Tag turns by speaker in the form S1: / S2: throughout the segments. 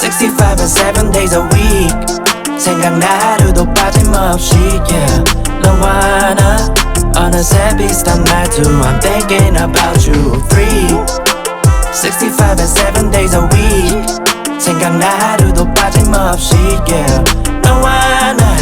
S1: 65 and 7 days a week 생각나 하루도 빠짐없이 yeah. 너와 나 어느새 비슷한 말투 I'm thinking about you 65 and 7 days a week 생각나 하루도 빠짐없이 yeah. 너와 나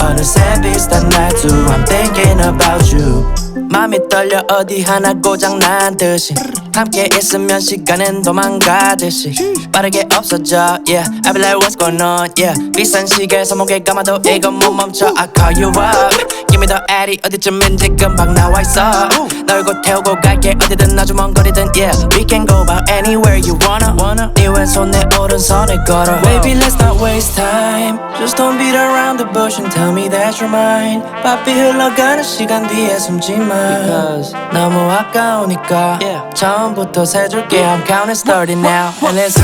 S1: 어느새 비슷한 말투 I'm thinking about you 맘이 떨려 어디 하나 고장난 듯이 함께 있으면 시간은 도망가듯이 빠르게 없어져 yeah I be like what's going on yeah 비싼 시계 손목에 감아도 이건 못 멈춰 I call you up Give me the addy 어디쯤인지 금방 나와있어 널 곧 태우고 갈게 어디든 아주 먼 거리든 yeah We can go about anywhere you wanna 네 왼손 내 오른손을 걸어 Baby let's not waste time Just don't beat around the bush and tell me that you're mine 바삐 흘러가는 시간 뒤에 숨지마 Because 너무 아까우니까 yeah. 처음부터 세줄게 I'm counting starting now And it's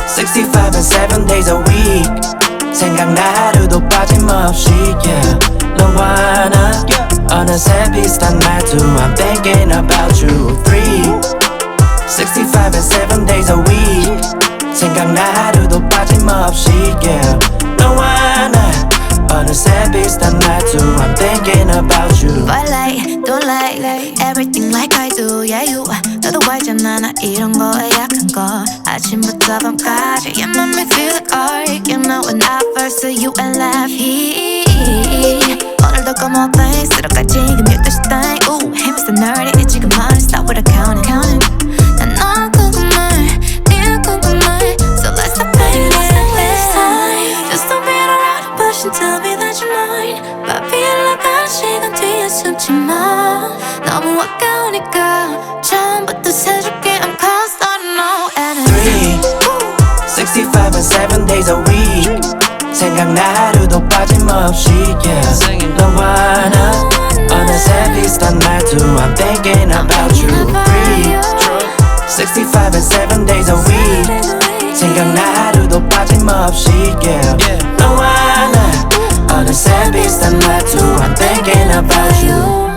S1: 65 and 7 days a week 생각나 하루도 빠짐없이 yeah. 너와 나 어느새 비슷한 말투 I'm thinking about you 65 and 7 days a week 생각나 하루도 빠짐없이 yeah. 너와 나 어느새 비슷한 말투 I'm thinking about you
S2: But like, don't like everything like I do Yeah you 너도 알잖아 나 이런 거에 약한 거 아침부터 밤까지 You make me feel like alright You know when I first saw you and laugh 오늘도 come on place 들어가 지금 12시 time Ooh hey Mr. Nerdy 지금 말은 stop with a counting 난 너 궁금해 네가 궁금해 So let's stop playing this time Just don't beat around the bush and tell me that you're mine 바삐 흘러가는 시간 뒤에 숨지 마 너무 아까우니까 처음부터 세줄게 I'm close starting now and
S1: 65 and 7 days a week 생각나 하루도 빠짐없이 yeah. 너와 나 어느새 비슷한 말투 I'm thinking about you 65 and 7 days a week 생각나 하루도 빠짐없이 yeah. 너와 나 어느새 비슷한 말투 I'm thinking about you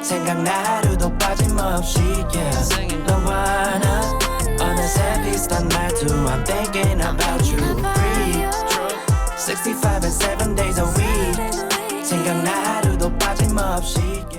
S1: 생각나 하루도 빠짐없이 yeah. 너와 나 어느새 비슷한 말투 I'm thinking about you 65 and 7 days a week 생각나 하루도 빠짐없이 yeah.